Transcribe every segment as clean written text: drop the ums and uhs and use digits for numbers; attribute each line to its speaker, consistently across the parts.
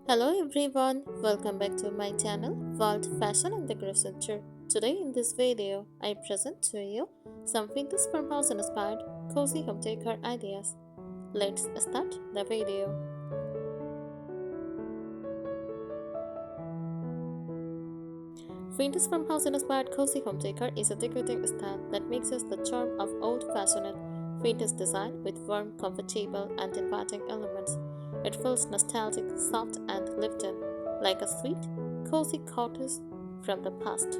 Speaker 1: Hello everyone, welcome back to my channel World Fashion and Decoration Tour. Today in this video, I present to you some vintage farmhouse inspired cozy home decor ideas. Let's start the video. Vintage farmhouse inspired cozy home decor is a decorative style that mixes the charm of old-fashioned vintage design with warm, comfortable, and inviting elements. It feels nostalgic, soft, and lived in, like a sweet, cozy cottage from the past.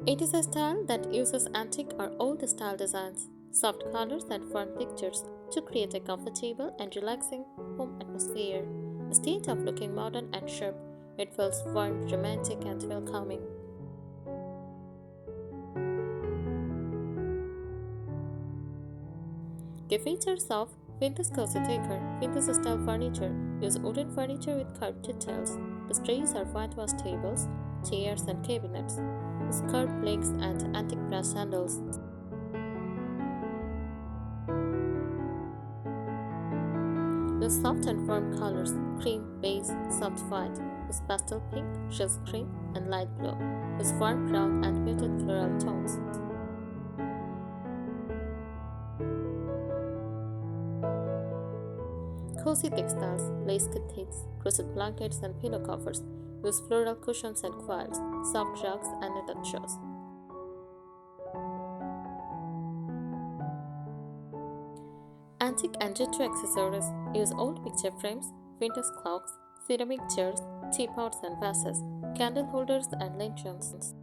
Speaker 1: It is a style that uses antique or old style designs, soft colors, and warm pictures to create a comfortable and relaxing home atmosphere. Instead of looking modern and sharp, it feels warm, romantic, and welcoming. The features of vintage cozy decor, vintage style furniture use wooden furniture with carved details. The trays are whitewashed tables, chairs, and cabinets, with curved legs and antique brass handles. The soft and warm colors cream, beige, soft white, with pastel pink, rose cream, and light blue, with warm brown and muted floral tones. Cozy textiles, lace curtains, crochet blankets, and pillow covers use floral cushions and quilts, soft rugs, and knitted shows. Antique and retro accessories use old picture frames, vintage clocks, ceramic jars, teapots and vases, candle holders, and lanterns.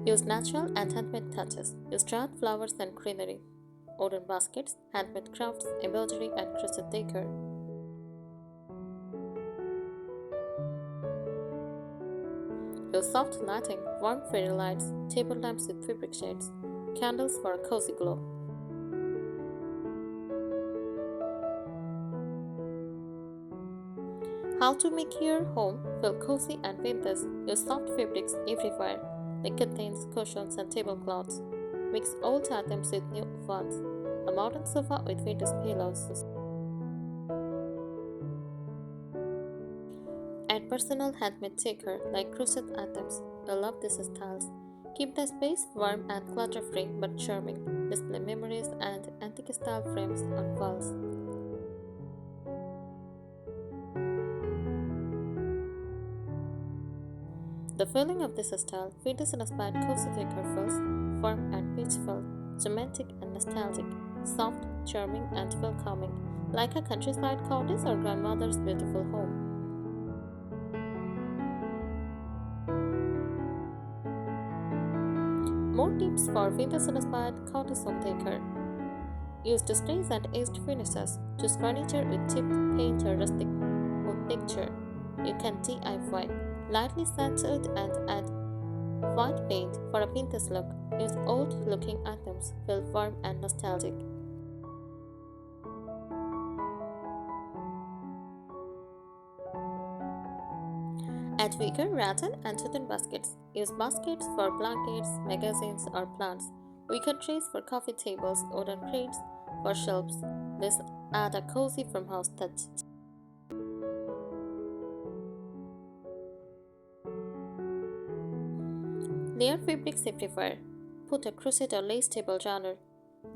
Speaker 1: Use natural and handmade touches. Use dried flowers and greenery, wooden baskets, handmade crafts, embroidery, and crochet decor. Use soft lighting, warm fairy lights, table lamps with fabric shades, candles for a cozy glow. How to make your home feel cozy and vintage? Use soft fabrics everywhere, like curtains, cushions, and tablecloths. Mix old items with new ones. A modern sofa with vintage pillows. Add personal handmade decor like crochet items. I love these styles. Keep the space warm and clutter-free but charming. Display memories and antique style frames on walls. The feeling of this style, vintage inspired cozy decor feels warm and peaceful, romantic and nostalgic, soft, charming, and welcoming, like a countryside cottage or grandmother's beautiful home. More tips for vintage inspired cottage home decor. Use displays and aged finishes. Choose furniture with chipped paint or rustic wood texture. You can DIY. Lightly scented and add white paint for a vintage look. Use old looking items, feel warm and nostalgic. Add wicker, rattan, and wooden baskets. Use baskets for blankets, magazines, or plants. Wicker trays for coffee tables, wooden crates for shelves. This add a cozy farmhouse touch. Layer fabrics everywhere. Put a crochet or lace table runner.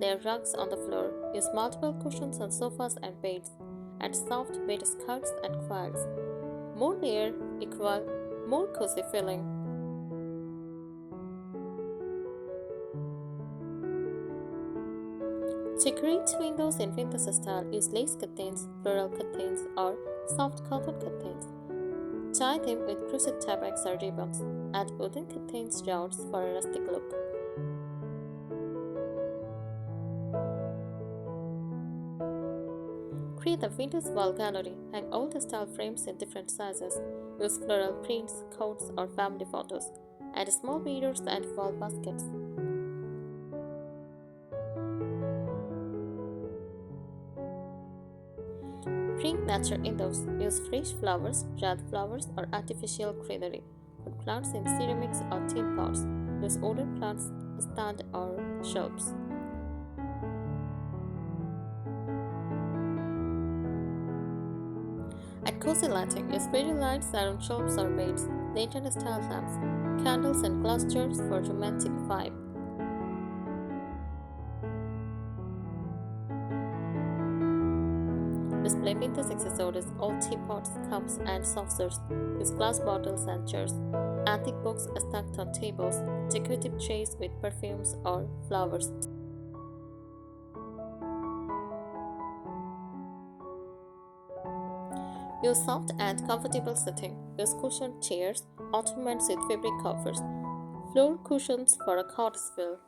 Speaker 1: Layer rugs on the floor. Use multiple cushions on sofas and beds. Add soft beige skirts and quilts. More layer equal more cozy feeling. Decorate windows in vintage style. Use lace curtains, floral curtains, or soft cotton curtains. Tie them with crochet tags or ribbons. Add wooden curtains rounds for a rustic look. Create a vintage wall gallery. Hang old style frames in different sizes. Use floral prints, quotes, or family photos. Add small mirrors and wall baskets. Bring nature indoors. Use fresh flowers, dried flowers, or artificial greenery. Put plants in ceramics or tin pots. Use wooden plants stand or shelves. Add cozy lighting. Use fairy lights around shelves or beds. Lantern style lamps, candles and clusters for romantic vibe. Display vintage accessories, old teapots, cups, and saucers. Use glass bottles and jars. Antique books stacked on tables. Decorative trays with perfumes or flowers. Use soft and comfortable seating. Use cushioned chairs, ottomans with fabric covers, floor cushions for a cottage feel.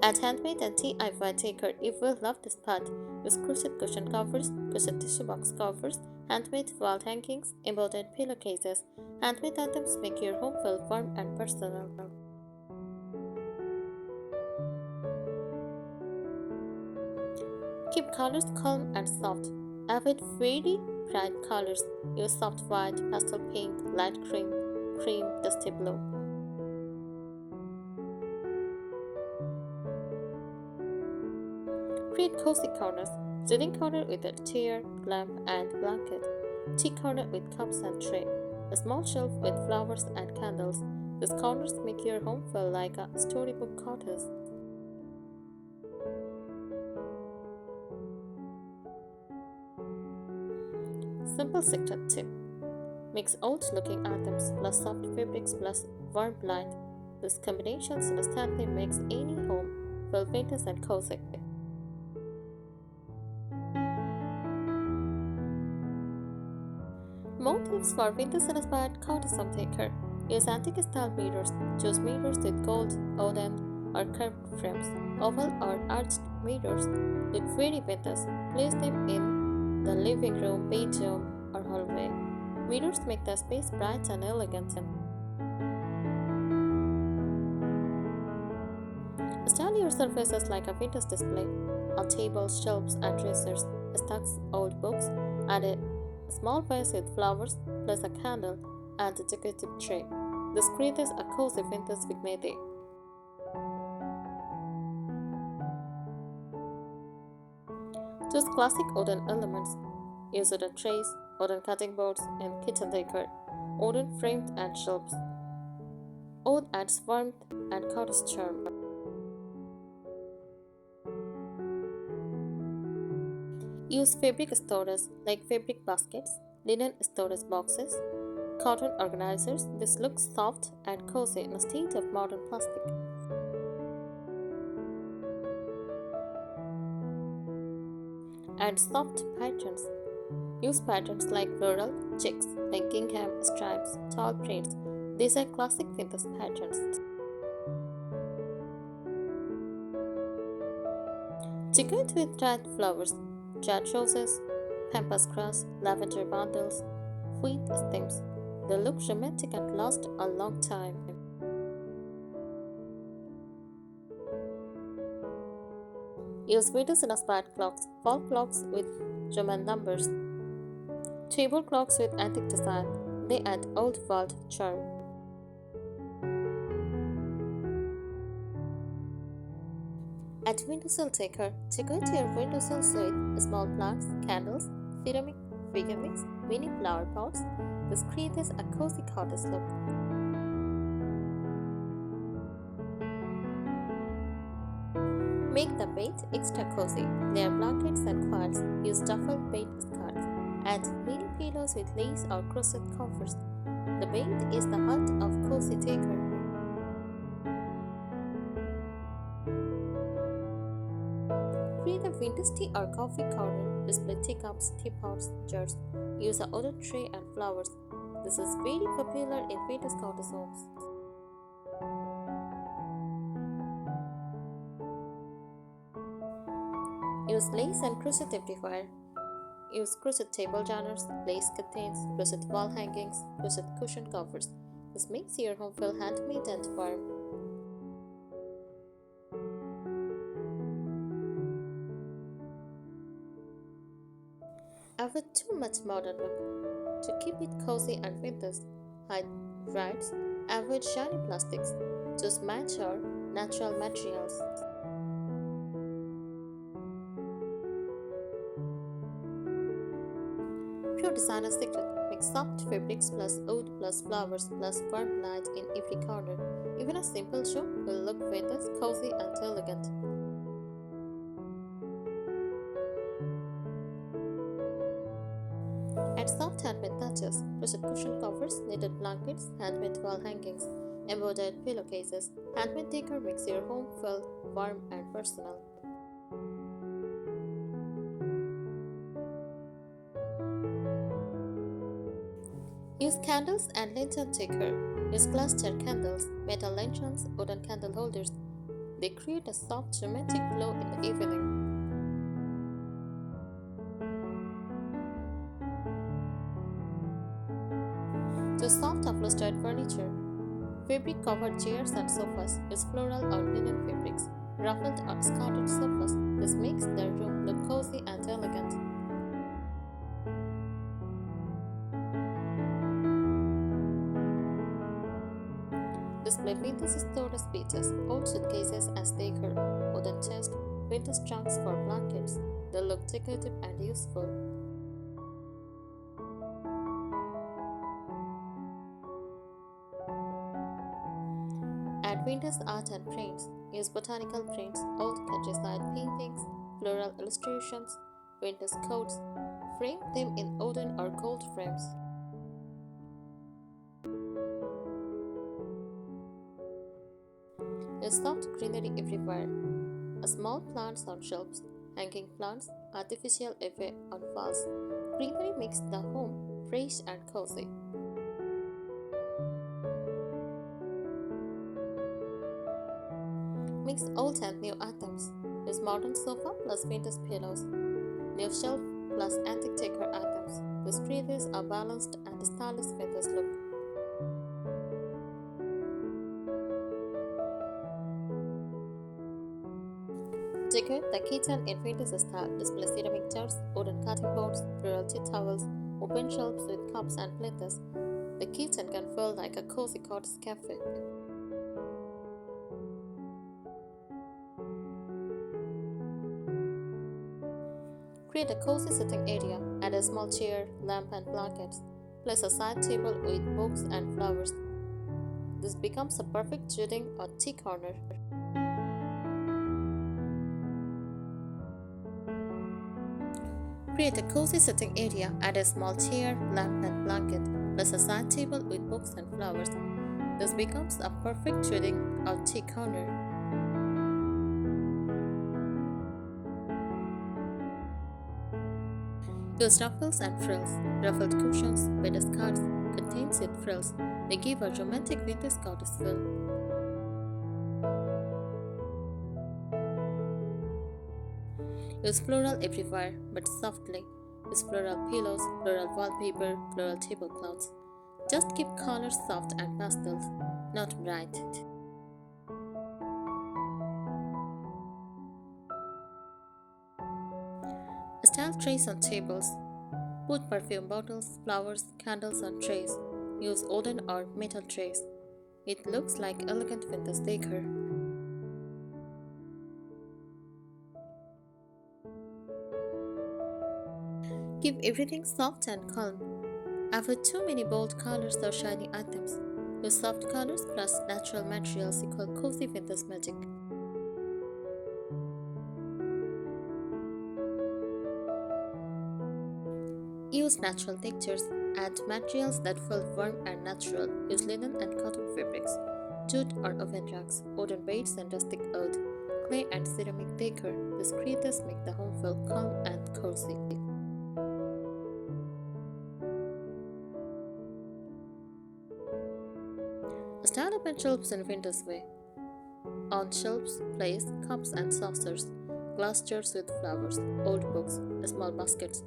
Speaker 1: At Handmade and DIY Decor, if you love this part, use crochet cushion covers, crochet tissue box covers, handmade wall hangings, embroidered pillowcases. Handmade items make your home feel warm and personal. Keep colors calm and soft. Avoid very bright colors. Use soft white, pastel pink, light cream, dusty blue. Create cozy corners. Sitting corner with a chair, lamp, and blanket. Tea corner with cups and tray. A small shelf with flowers and candles. These corners make your home feel like a storybook cottage. Simple secret tip. Mix old looking items plus soft fabrics plus warm light. This combination instantly makes any home feel vintage and cozy. Motifs for vintage inspired cottage decor. Use antique style mirrors. Choose mirrors with gold, wooden, or curved frames. Oval or arched mirrors look very vintage. Place them in the living room, bedroom, or hallway. Mirrors make the space bright and elegant. Style your surfaces like a vintage display. On tables, shelves, and dressers, stacks old books, and a small vase with flowers, plus a candle and a decorative tray. This creates a cozy vintage vignette. Choose classic wooden elements. Use wooden trays, wooden cutting boards, and kitchen decor. Wooden framed and shelves. Wood adds warmth and cottage charm. Use fabric storage like fabric baskets, linen storage boxes, cotton organizers. This looks soft and cozy instead of modern plastic. Add soft patterns. Use patterns like floral, checks, like gingham, stripes, tall prints. These are classic vintage patterns. Decorate with dried flowers, dried roses, pampas grass, lavender bundles, wheat stems. They look romantic and last a long time. Use windows inspired clocks, wall clocks with Roman numbers, table clocks with antique design. They add old world charm. At windowsill decor, decorate your windowsills with small plants, candles, ceramic figurines, mini flower pots. This creates a cozy cottage look. Make the bed extra cozy. Layer blankets and quilts. Use duffel bed skirts. Add mini pillows with lace or crochet covers. The bed is the heart of cozy decor. Create a vintage tea or coffee corner. Display teacups, teapots, jars. Use a wooden tray and flowers. This is very popular in vintage cottage homes. Use lace and crochet amplifier. Use crochet table runners, lace curtains, crochet wall hangings, crochet cushion covers. This makes your home feel handmade and warm. Avoid too much modern look. To keep it cozy and vintage, hide rides, avoid shiny plastics. Choose match or natural materials. Pure designer secret. Mix soft fabrics plus wood plus flowers plus warm light in every corner. Even a simple room will look vintage, cozy, and elegant. Add soft handmade touches, crochet cushion covers, knitted blankets, handmade wall hangings, embroidered pillowcases. Handmade decor makes your home feel warm and personal. Use candles and lantern decor. Use cluster candles, metal lanterns, wooden candle holders. They create a soft, romantic glow in the evening. To soft upholstered furniture. Fabric covered chairs and sofas. Use floral or linen fabrics. Ruffled or scattered sofas. This makes the room look cozy and elegant. Display vintage storage pieces, old suitcases as decor, wooden chest, vintage trunks for blankets. They look decorative and useful. Add vintage art and prints. Use botanical prints, old countryside paintings, floral illustrations, vintage coats. Frame them in wooden or gold frames. Use soft greenery everywhere. Small plants on shelves, hanging plants, artificial effect on walls. Greenery makes the home fresh and cozy. Mix old and new items. Use modern sofa plus vintage pillows. New shelf plus antique decor items. This creates a balanced and stylish vintage look. Decorate the kitchen in vintage style. Display ceramic jars, wooden cutting boards, floral tea towels, open shelves with cups and platters. The kitchen can feel like a cozy cottage cafe. Create a cozy sitting area. Add a small chair, lamp, and blankets. Place a side table with books and flowers. This becomes a perfect reading or tea corner. Create a cozy sitting area. Add a small chair, lamp, and blanket. Place a side table with books and flowers. This becomes a perfect reading or tea corner. Use ruffles and frills. Ruffled cushions, bed skirts, contain seat frills. They give a romantic vintage cottage feel. Use floral everywhere, but softly. Use floral pillows, floral wallpaper, floral tablecloths. Just keep colors soft and pastels, not bright. Style trays on tables. Put perfume bottles, flowers, candles on trays. Use wooden or metal trays. It looks like elegant vintage decor. Keep everything soft and calm. Avoid too many bold colors or shiny items. Use soft colors plus natural materials equal cozy vintage magic. Use natural textures. Add materials that feel warm and natural. Use linen and cotton fabrics, jute or oven rugs, wooden beads and rustic wood, clay and ceramic decor. These creators make the home feel calm and cozy. Style up and shelves in vintage way. On shelves, place cups and saucers, glass jars with flowers, old books, small baskets.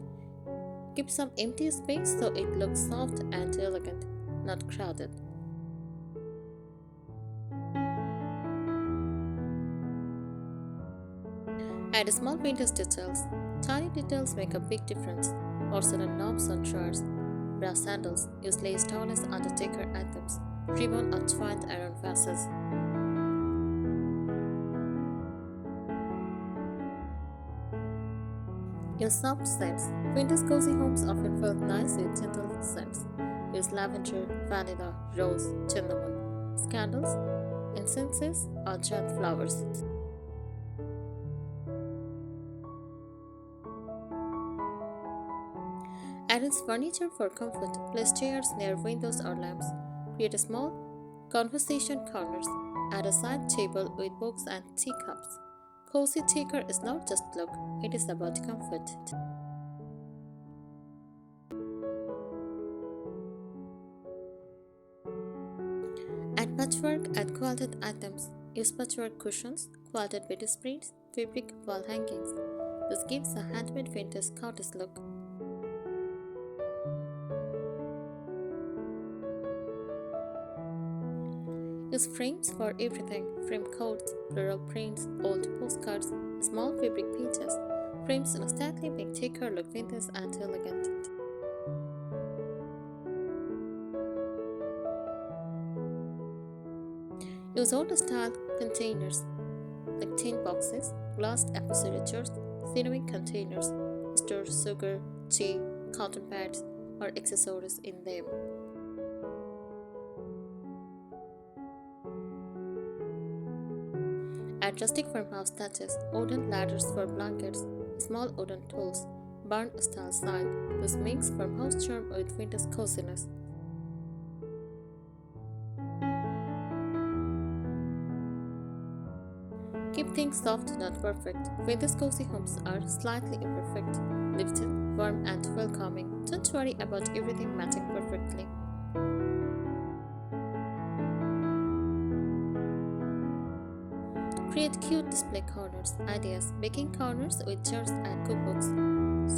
Speaker 1: Keep some empty space so it looks soft and elegant, not crowded. Add small vintage details. Tiny details make a big difference. porcelain knobs on drawers, brass handles, use lace towels under decor items, ribbon or twined around vases. Use soft scents. Vintage cozy homes often feel nice with gentle scents. Use lavender, vanilla, rose, cinnamon, candles, incenses, or dried flowers. Arrange furniture for comfort. Place chairs near windows or lamps. Create a small conversation corners. Add a side table with books and teacups. Cozy decor is not just look, it is about comfort. Add patchwork and quilted items. Use patchwork cushions, quilted bedspreads, fabric wall hangings. This gives a handmade vintage cottage look. Use frames for everything: frame coats, floral prints, old postcards, small fabric pages. Frames instantly make decor look vintage and elegant. Use old-style containers like tin boxes, glass appositors, ceramic containers. Store sugar, tea, cotton pads, or accessories in them. Add rustic farmhouse touches, wooden ladders for blankets, small wooden tools, barn-style sign. This makes farmhouse charm with vintage coziness. Keep things soft, not perfect. Vintage cozy homes are slightly imperfect, lived in, warm, and welcoming. Don't worry about everything matching perfectly. Create cute display corners. Ideas: baking corners with jars and cookbooks,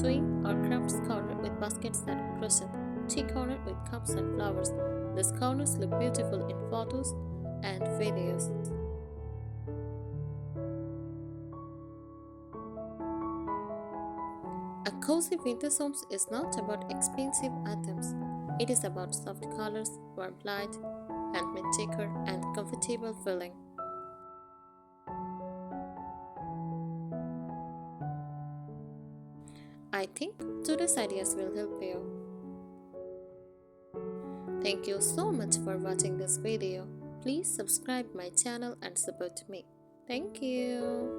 Speaker 1: sewing or crafts corner with baskets and crochet, tea corner with cups and flowers. These corners look beautiful in photos and videos. A cozy vintage home is not about expensive items. It is about soft colors, warm light, handmade decor, and comfortable feeling. I think today's ideas will help you. Thank you so much for watching this video. Please subscribe my channel and support me. Thank you.